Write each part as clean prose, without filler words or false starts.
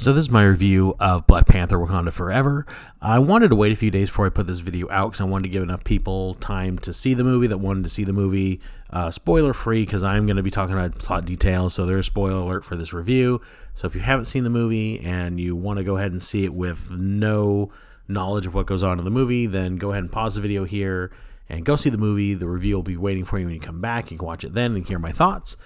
So this is my review of Black Panther Wakanda Forever. I wanted to wait a few days before I put this video out because I wanted to give enough people time to see the movie that wanted to see the movie spoiler free, because I'm going to be talking about plot details, so there's a spoiler alert for this review. So if you haven't seen the movie and you want to go ahead and see it with no knowledge of what goes on in the movie, then go ahead and pause the video here and go see the movie. The review will be waiting for you when you come back. You can watch it then and hear my thoughts.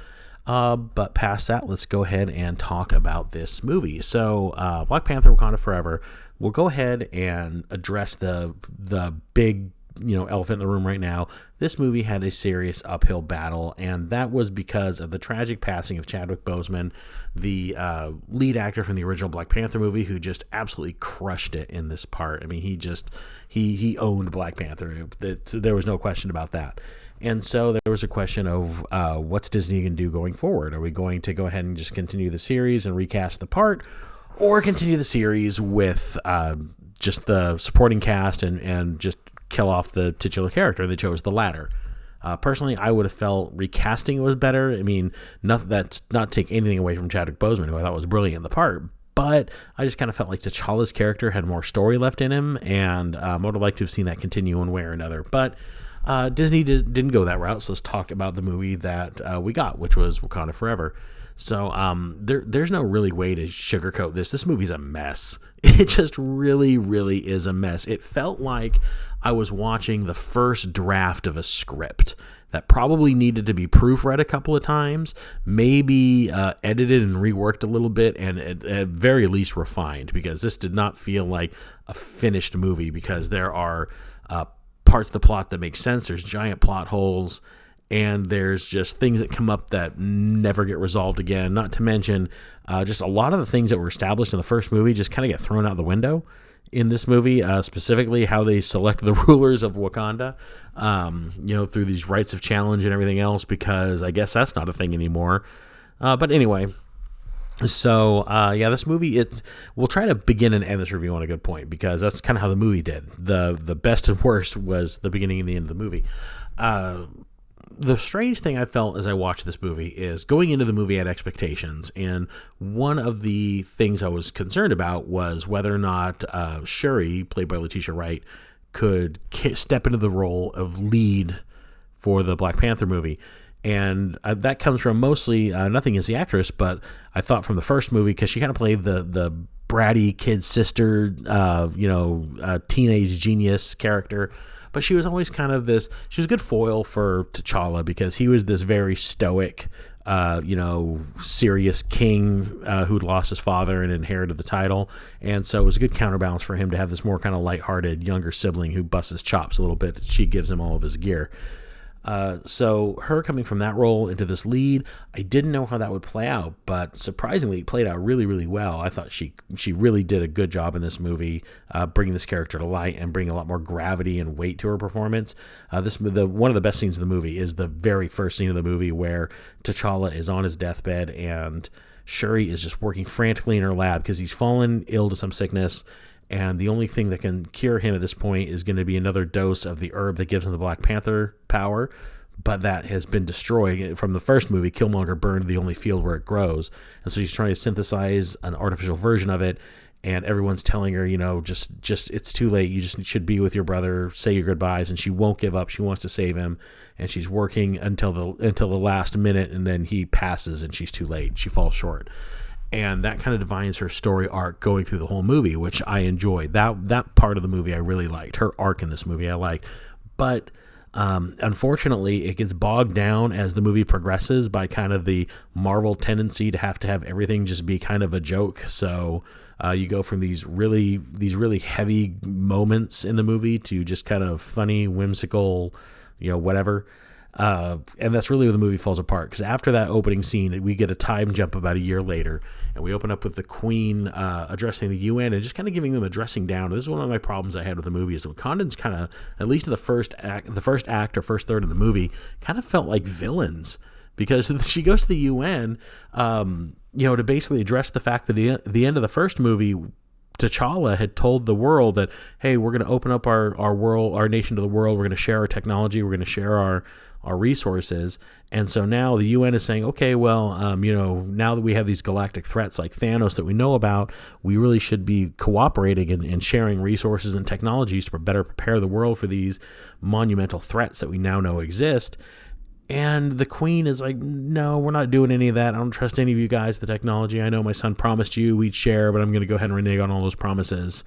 But past that, let's go ahead and talk about this movie. So, Black Panther Wakanda Forever, we'll go ahead and address the big, elephant in the room right now. This movie had a serious uphill battle, and that was because of the tragic passing of Chadwick Boseman, the lead actor from the original Black Panther movie, who just absolutely crushed it in this part. I mean, he owned Black Panther. There was no question about that. And so there was a question of what's Disney going to do going forward? Are we going to go ahead and just continue the series and recast the part, or continue the series with just the supporting cast and just kill off the titular character? They chose the latter. Personally, I would have felt recasting was better. I mean, that's not take anything away from Chadwick Boseman, who I thought was brilliant in the part, but I just kind of felt like T'Challa's character had more story left in him, and I would have liked to have seen that continue one way or another. But Disney didn't go that route, so let's talk about the movie that we got, which was Wakanda Forever. So there's no really way to sugarcoat this. This movie's a mess. It just really, really is a mess. It felt like I was watching the first draft of a script that probably needed to be proofread a couple of times, maybe edited and reworked a little bit, and at very least refined, because this did not feel like a finished movie, because there are parts of the plot that make sense. There's giant plot holes, and there's just things that come up that never get resolved again. Not to mention just a lot of the things that were established in the first movie just kind of get thrown out the window in this movie, specifically how they select the rulers of Wakanda, through these rites of challenge and everything else, because I guess that's not a thing anymore. But anyway, so this movie, we'll try to begin and end this review on a good point, because that's kind of how the movie did. The best and worst was the beginning and the end of the movie. The strange thing I felt as I watched this movie is, going into the movie I had expectations, and one of the things I was concerned about was whether or not Shuri, played by Letitia Wright, could step into the role of lead for the Black Panther movie. And that comes from mostly nothing as the actress, but I thought from the first movie, because she kind of played the bratty kid sister, teenage genius character. But she was always kind of she was a good foil for T'Challa, because he was this very stoic, serious king who'd lost his father and inherited the title. And so it was a good counterbalance for him to have this more kind of lighthearted younger sibling who busts his chops a little bit. She gives him all of his gear. So her coming from that role into this lead, I didn't know how that would play out, but surprisingly it played out really, really well. I thought she really did a good job in this movie, bringing this character to light and bringing a lot more gravity and weight to her performance. One of the best scenes of the movie is the very first scene of the movie, where T'Challa is on his deathbed and Shuri is just working frantically in her lab because he's fallen ill to some sickness. And the only thing that can cure him at this point is going to be another dose of the herb that gives him the Black Panther power, but that has been destroyed. From the first movie, Killmonger burned the only field where it grows, and so she's trying to synthesize an artificial version of it, and everyone's telling her, just it's too late, you just should be with your brother, say your goodbyes, and she won't give up. She wants to save him, and she's working until the last minute, and then he passes, and she's too late. She falls short. And that kind of defines her story arc going through the whole movie, which I enjoyed. That part of the movie I really liked. Her arc in this movie I liked. But unfortunately, it gets bogged down as the movie progresses by kind of the Marvel tendency to have everything just be kind of a joke. So you go from these really heavy moments in the movie to just kind of funny, whimsical, whatever. And that's really where the movie falls apart, because after that opening scene, we get a time jump about a year later, and we open up with the Queen addressing the UN and just kind of giving them a dressing down. This is one of my problems I had with the movie, is that Wakandans kind of, at least in the first act or first third of the movie, kind of felt like villains, because she goes to the UN, to basically address the fact that the end of the first movie, T'Challa had told the world that, hey, we're going to open up our world, our nation to the world. We're going to share our technology. We're going to share our resources. And so now the UN is saying, okay, well, now that we have these galactic threats like Thanos that we know about, we really should be cooperating and sharing resources and technologies to better prepare the world for these monumental threats that we now know exist. And the Queen is like, no, we're not doing any of that. I don't trust any of you guys, the technology. I know my son promised you we'd share, but I'm going to go ahead and renege on all those promises.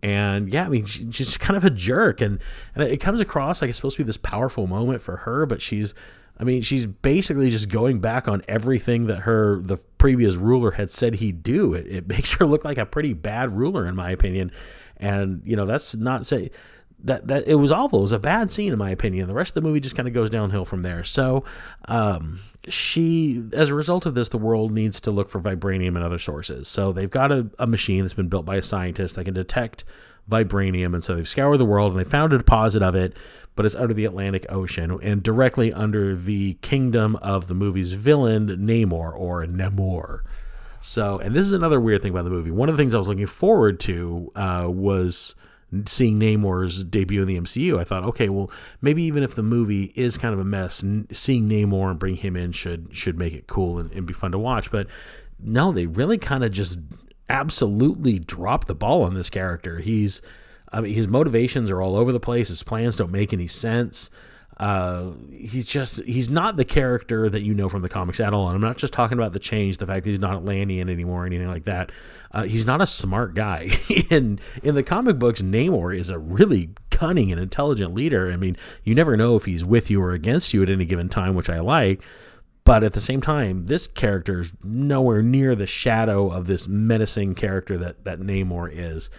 And yeah, I mean, she's kind of a jerk. And it comes across like it's supposed to be this powerful moment for her, but she's basically just going back on everything that the previous ruler had said he'd do. It makes her look like a pretty bad ruler, in my opinion. And, that's not say that it was awful. It was a bad scene, in my opinion. The rest of the movie just kind of goes downhill from there. So, as a result of this, the world needs to look for vibranium and other sources. So they've got a machine that's been built by a scientist that can detect vibranium. And so they've scoured the world and they found a deposit of it, but it's under the Atlantic Ocean and directly under the kingdom of the movie's villain, Namor, or Namor. So, and this is another weird thing about the movie. One of the things I was looking forward to was seeing Namor's debut in the MCU. I thought, okay, well, maybe even if the movie is kind of a mess, seeing Namor and bring him in should make it cool and be fun to watch. But no, they really kind of just absolutely dropped the ball on this character. His motivations are all over the place. His plans don't make any sense. He's not the character that you know from the comics at all. And I'm not just talking about the change, the fact that he's not Atlantean anymore or anything like that. He's not a smart guy. in the comic books, Namor is a really cunning and intelligent leader. I mean, you never know if he's with you or against you at any given time, which I like. But at the same time, this character is nowhere near the shadow of this menacing character that Namor is.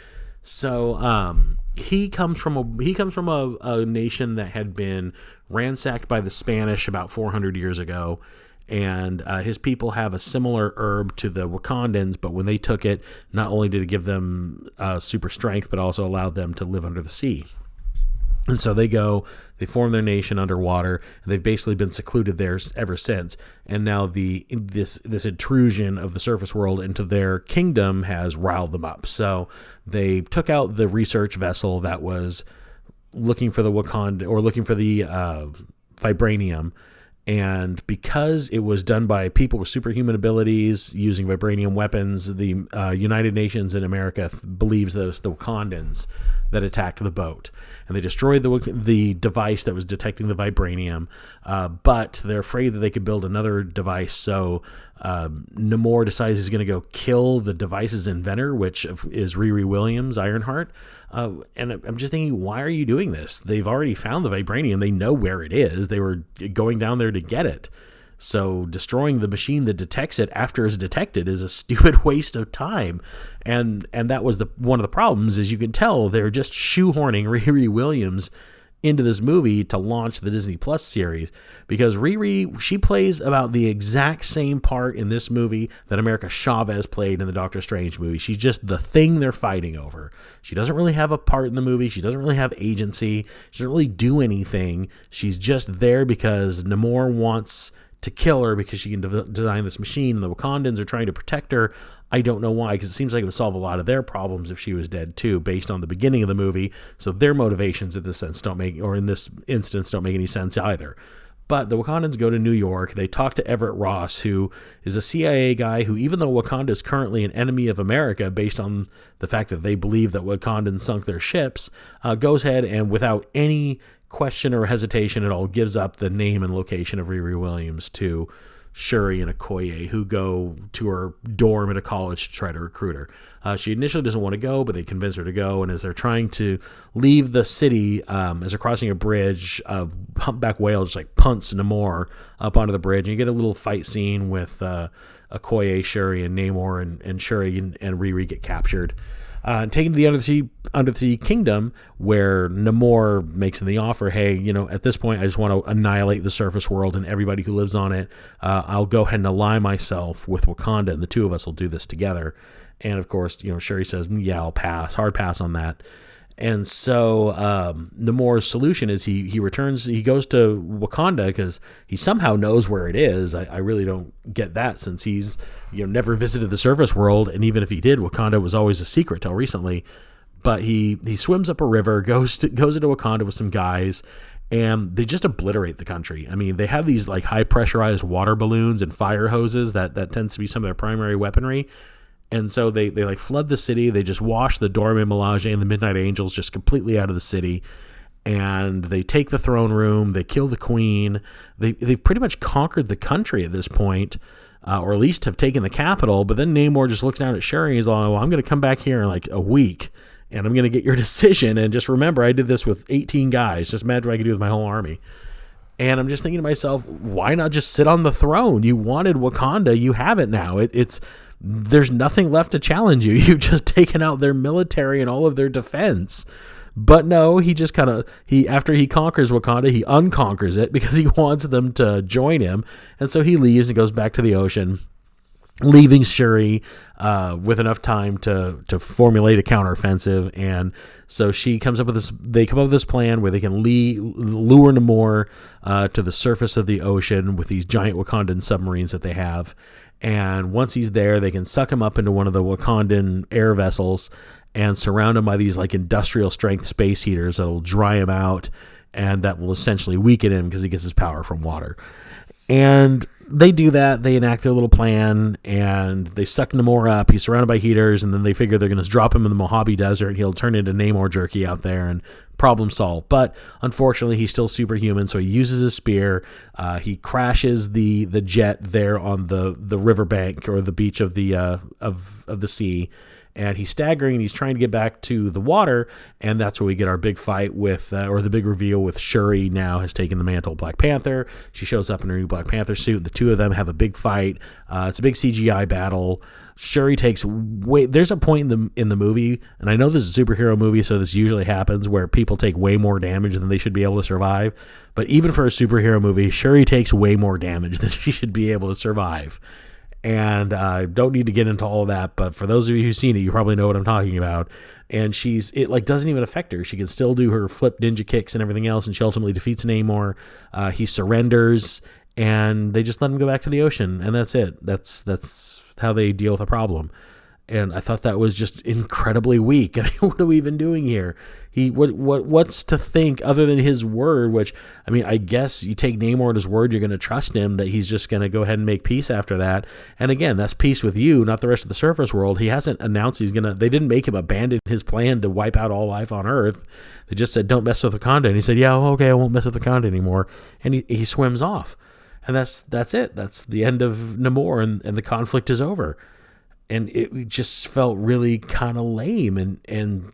So he comes from a nation that had been ransacked by the Spanish about 400 years ago, and his people have a similar herb to the Wakandans, but when they took it, not only did it give them super strength, but also allowed them to live under the sea. And so they form their nation underwater, and they've basically been secluded there ever since. And now this intrusion of the surface world into their kingdom has riled them up. So they took out the research vessel that was looking for the vibranium. And because it was done by people with superhuman abilities using vibranium weapons, the United Nations in America believes that it's the Wakandans that attacked the boat. And they destroyed the device that was detecting the vibranium, but they're afraid that they could build another device. So Namor decides he's going to go kill the device's inventor, which is Riri Williams, Ironheart. And I'm just thinking, why are you doing this? They've already found the vibranium. They know where it is. They were going down there to get it. So destroying the machine that detects it after it's detected is a stupid waste of time. And that was one of the problems, as you can tell, they're just shoehorning Riri Williams into this movie to launch the Disney Plus series, because Riri, she plays about the exact same part in this movie that America Chavez played in the Doctor Strange movie. She's just the thing they're fighting over. She doesn't really have a part in the movie. She doesn't really have agency. She doesn't really do anything. She's just there because Namor wants to kill her because she can design this machine, and the Wakandans are trying to protect her. I don't know why, because it seems like it would solve a lot of their problems if she was dead too, based on the beginning of the movie. So their motivations in this instance don't make any sense either. But the Wakandans go to New York. They talk to Everett Ross, who is a CIA guy who, even though Wakanda is currently an enemy of America based on the fact that they believe that Wakandans sunk their ships, goes ahead and without any question or hesitation at all gives up the name and location of Riri Williams to Shuri and Okoye, who go to her dorm at a college to try to recruit her. She initially doesn't want to go, but they convince her to go. And as they're trying to leave the city, as they're crossing a bridge, a humpback whale just like punts Namor up onto the bridge. And you get a little fight scene with Okoye, Shuri, and Namor, and Shuri and Riri get captured. Taken to the undersea kingdom, where Namor makes them the offer, hey, at this point, I just want to annihilate the surface world and everybody who lives on it. I'll go ahead and ally myself with Wakanda, and the two of us will do this together. And of course, Shuri says, yeah, I'll pass, hard pass on that. And so Namor's solution is he returns, he goes to Wakanda because he somehow knows where it is. I really don't get that, since he's never visited the surface world, and even if he did, Wakanda was always a secret till recently. But he swims up a river, goes into Wakanda with some guys, and they just obliterate the country. I mean, they have these like high pressurized water balloons and fire hoses that tends to be some of their primary weaponry. And so they like flood the city. They just wash the Dorme Milaje and the Midnight Angels just completely out of the city. And they take the throne room. They kill the queen. They've pretty much conquered the country at this point, or at least have taken the capital. But then Namor just looks down at Shuri and he's like, well, I'm going to come back here in like a week, and I'm going to get your decision. And just remember, I did this with 18 guys. Just imagine what I could do with my whole army. And I'm just thinking to myself, why not just sit on the throne? You wanted Wakanda. You have it now. There's nothing left to challenge you. You've just taken out their military and all of their defense. But no, he just after he conquers Wakanda, he unconquers it because he wants them to join him. And so he leaves and goes back to the ocean, leaving Shuri with enough time to formulate a counteroffensive. And so she comes up with this. They come up with this plan where they can lure Namor to the surface of the ocean with these giant Wakandan submarines that they have. And once he's there, they can suck him up into one of the Wakandan air vessels and surround him by these like industrial strength space heaters that'll dry him out, and that will essentially weaken him because he gets his power from water. And they do that. They enact their little plan, and they suck Namor up. He's surrounded by heaters, and then they figure they're going to drop him in the Mojave Desert, and he'll turn into Namor jerky out there, and problem solved. But unfortunately, he's still superhuman, so he uses his spear. He crashes the jet there on the riverbank or the beach of the sea. And he's staggering, and he's trying to get back to the water, and that's where we get our big fight with, or the big reveal with Shuri now has taken the mantle of Black Panther. She shows up in her new Black Panther suit, and the two of them have a big fight. It's a big CGI battle. Shuri takes there's a point in the movie, and I know this is a superhero movie, so this usually happens, where people take way more damage than they should be able to survive. But even for a superhero movie, Shuri takes way more damage than she should be able to survive. And I don't need to get into all of that, but for those of you who've seen it, you probably know what I'm talking about. And it like doesn't even affect her. She can still do her flip ninja kicks and everything else, and she ultimately defeats Namor. He surrenders, and they just let him go back to the ocean, and that's it. That's how they deal with a problem. And I thought that was just incredibly weak. I mean, what are we even doing here? What's to think other than his word? Which, I mean, I guess you take Namor at his word. You're going to trust him that he's just going to go ahead and make peace after that. And again, that's peace with you, not the rest of the surface world. He hasn't announced they didn't make him abandon his plan to wipe out all life on Earth. They just said, don't mess with Wakanda. And he said, yeah, okay, I won't mess with Wakanda anymore. And he swims off. And that's it. That's the end of Namor, and the conflict is over. And it just felt really kind of lame and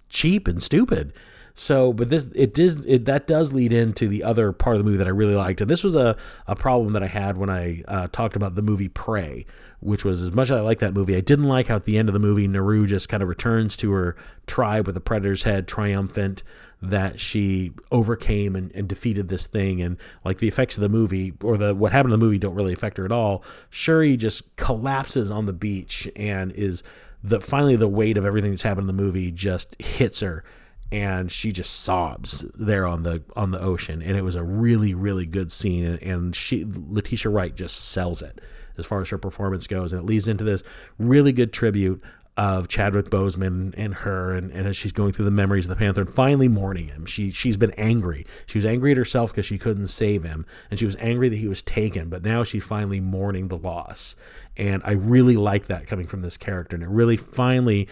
cheap and stupid. So, but that does lead into the other part of the movie that I really liked. And this was a problem that I had when I talked about the movie Prey, which was, as much as I like that movie, I didn't like how at the end of the movie, Naru just kind of returns to her tribe with a predator's head, triumphant that she overcame and defeated this thing. And like the effects of the movie, or what happened in the movie, don't really affect her at all. Shuri just collapses on the beach, and finally the weight of everything that's happened in the movie just hits her, and she just sobs there on the ocean. And it was a really, really good scene, and Letitia Wright just sells it as far as her performance goes. And it leads into this really good tribute of Chadwick Boseman and her, and as she's going through the memories of the Panther and finally mourning him. She's been angry. She was angry at herself because she couldn't save him, and she was angry that he was taken, but now she's finally mourning the loss. And I really like that coming from this character, and it really finally,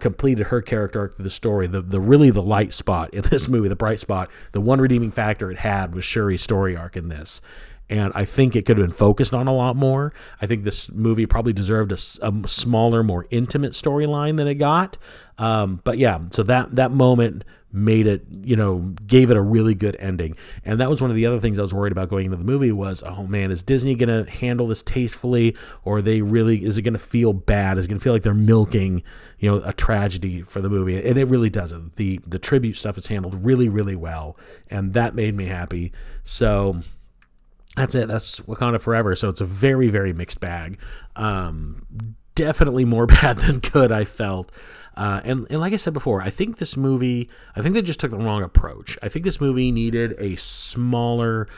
completed her character arc through the story. The really the light spot in this movie, the bright spot, the one redeeming factor it had was Shuri's story arc in this. And I think it could have been focused on a lot more. I think this movie probably deserved a smaller, more intimate storyline than it got. But yeah, so that moment made it, gave it a really good ending. And that was one of the other things I was worried about going into the movie was, oh man, is Disney going to handle this tastefully, or is it going to feel bad? Is it going to feel like they're milking, a tragedy for the movie? And it really doesn't. The tribute stuff is handled really, really well, and that made me happy. So that's it. That's Wakanda Forever. So it's a very, very mixed bag. definitely more bad than good, I felt. And like I said before, I think they just took the wrong approach. I think this movie needed a smaller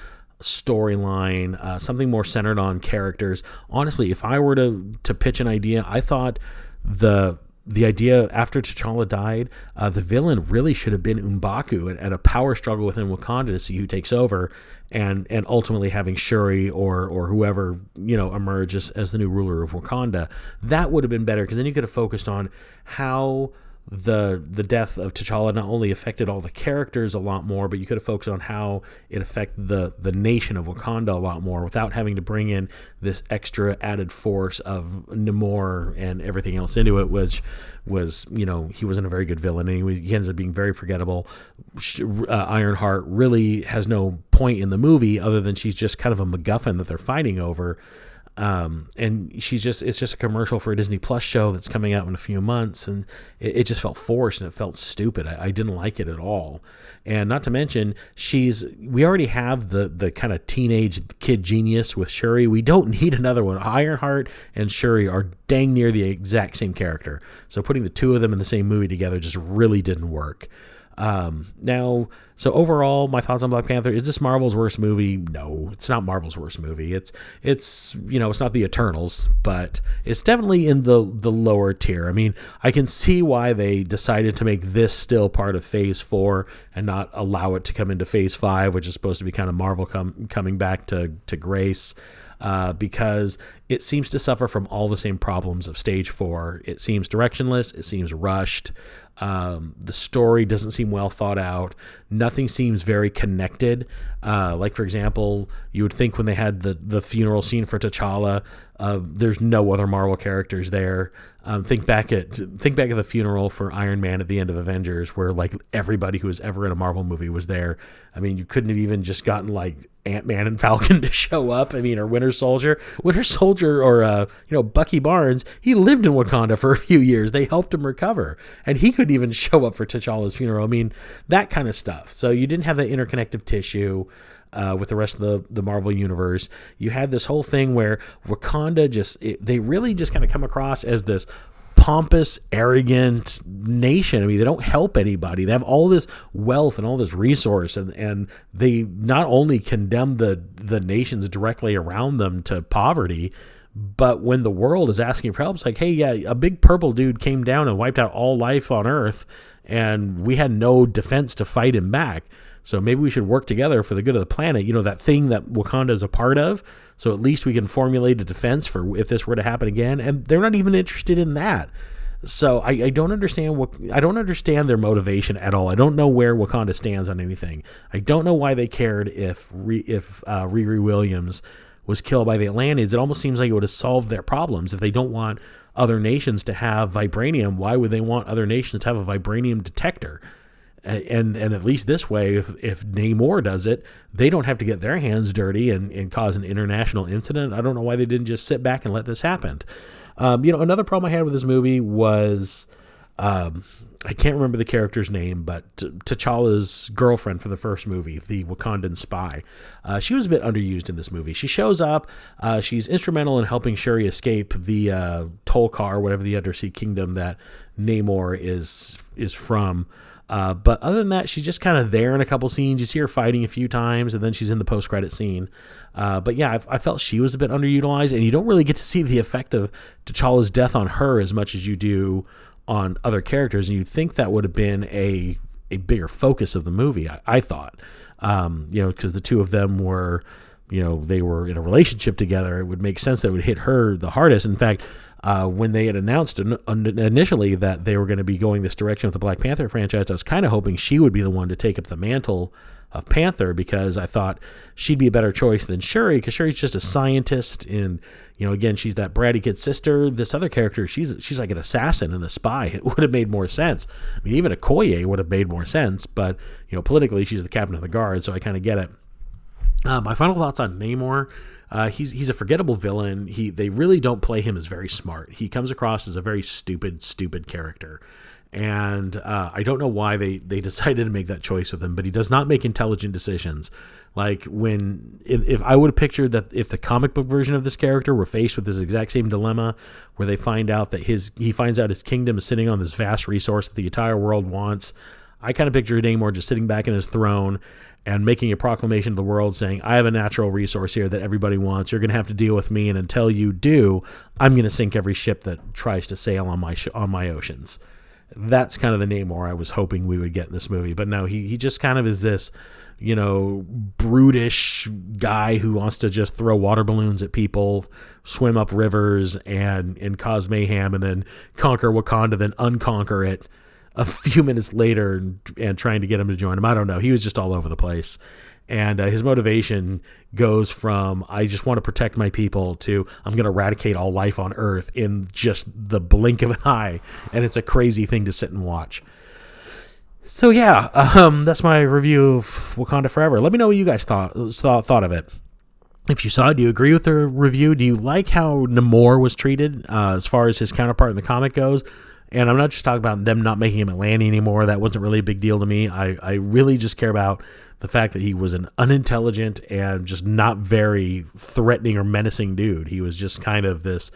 storyline, something more centered on characters. Honestly, if I were to pitch an idea, I thought the idea after T'Challa died, the villain really should have been M'Baku and a power struggle within Wakanda to see who takes over, and ultimately having Shuri or whoever emerge as the new ruler of Wakanda. That would have been better, because then you could have focused on how the death of T'Challa not only affected all the characters a lot more, but you could have focused on how it affected the nation of Wakanda a lot more without having to bring in this extra added force of Namor and everything else into it, which was, he wasn't a very good villain, and he ends up being very forgettable. Ironheart really has no point in the movie other than she's just kind of a MacGuffin that they're fighting over. And it's just a commercial for a Disney Plus show that's coming out in a few months, and it just felt forced and it felt stupid. I didn't like it at all. And not to mention, we already have the kind of teenage kid genius with Shuri. We don't need another one. Ironheart and Shuri are dang near the exact same character. So putting the two of them in the same movie together just really didn't work. So overall, my thoughts on Black Panther: is this Marvel's worst movie? No, it's not Marvel's worst movie. It's it's not the Eternals, but it's definitely in the lower tier. I mean, I can see why they decided to make this still part of Phase 4 and not allow it to come into Phase 5, which is supposed to be kind of Marvel coming back to grace. Because it seems to suffer from all the same problems of Stage 4. It seems directionless. It seems rushed. The story doesn't seem well thought out. Nothing seems very connected. Like, for example, you would think when they had the funeral scene for T'Challa, there's no other Marvel characters there. Think back at the funeral for Iron Man at the end of Avengers, where like everybody who was ever in a Marvel movie was there. I mean, you couldn't have even just gotten like Ant-Man and Falcon to show up. I mean, or Winter Soldier, or Bucky Barnes. He lived in Wakanda for a few years. They helped him recover, and he couldn't even show up for T'Challa's funeral. I mean, that kind of stuff. So you didn't have that interconnective tissue with the rest of the Marvel universe. You had this whole thing where Wakanda they really just kind of come across as this pompous, arrogant nation. I mean, they don't help anybody. They have all this wealth and all this resource, and they not only condemn the nations directly around them to poverty, but when the world is asking for help, it's like, hey, yeah, a big purple dude came down and wiped out all life on Earth, and we had no defense to fight him back. So maybe we should work together for the good of the planet. That thing that Wakanda is a part of. So at least we can formulate a defense for if this were to happen again. And they're not even interested in that. So I don't understand their motivation at all. I don't know where Wakanda stands on anything. I don't know why they cared if Riri Williams was killed by the Atlanteans. It almost seems like it would have solved their problems. If they don't want other nations to have vibranium, why would they want other nations to have a vibranium detector? And at least this way, if Namor does it, they don't have to get their hands dirty and cause an international incident. I don't know why they didn't just sit back and let this happen. Another problem I had with this movie was, I can't remember the character's name, but T'Challa's girlfriend for the first movie, the Wakandan spy. She was a bit underused in this movie. She shows up. She's instrumental in helping Shuri escape the Tolkar, whatever the undersea kingdom that Namor is from. But other than that, she's just kind of there in a couple scenes. You see her fighting a few times, and then she's in the post-credit scene. But yeah, I felt she was a bit underutilized, and you don't really get to see the effect of T'Challa's death on her as much as you do on other characters. And you'd think that would have been a bigger focus of the movie, I thought. Because the two of them were, they were in a relationship together. It would make sense that it would hit her the hardest. In fact, when they had announced initially that they were going to be going this direction with the Black Panther franchise, I was kind of hoping she would be the one to take up the mantle of Panther, because I thought she'd be a better choice than Shuri, because Shuri's just a scientist, and again, she's that bratty kid sister. This other character, she's like an assassin and a spy. It would have made more sense. I mean, even Okoye would have made more sense, but politically, she's the captain of the guard, so I kind of get it. My final thoughts on Namor. He's a forgettable villain. They really don't play him as very smart. He comes across as a very stupid character. And I don't know why they decided to make that choice with him, but he does not make intelligent decisions. Like if I would have pictured that if the comic book version of this character were faced with this exact same dilemma, where they find out that he finds out his kingdom is sitting on this vast resource that the entire world wants, I kind of pictured Namor just sitting back in his throne and making a proclamation to the world saying, I have a natural resource here that everybody wants. You're going to have to deal with me. And until you do, I'm going to sink every ship that tries to sail on my oceans. That's kind of the Namor I was hoping we would get in this movie. But no, he just kind of is this, brutish guy who wants to just throw water balloons at people, swim up rivers, and cause mayhem, and then conquer Wakanda, then unconquer it a few minutes later and trying to get him to join him. I don't know. He was just all over the place. And his motivation goes from, I just want to protect my people, to I'm going to eradicate all life on Earth in just the blink of an eye. And it's a crazy thing to sit and watch. So yeah, that's my review of Wakanda Forever. Let me know what you guys thought of it. If you saw it, do you agree with the review? Do you like how Namor was treated as far as his counterpart in the comic goes? And I'm not just talking about them not making him Atlantean anymore. That wasn't really a big deal to me. I really just care about the fact that he was an unintelligent and just not very threatening or menacing dude. He was just kind of this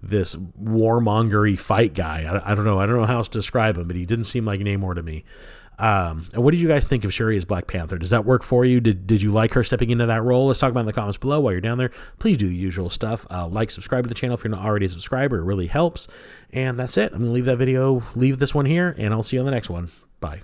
warmongery fight guy. I don't know how else to describe him, but he didn't seem like Namor to me. And what did you guys think of Shuri as Black Panther? Does that work for you? Did you like her stepping into that role? Let's talk about it in the comments below. While you're down there, please do the usual stuff. Like, subscribe to the channel if you're not already a subscriber. It really helps. And that's it. I'm going to leave this one here, and I'll see you on the next one. Bye.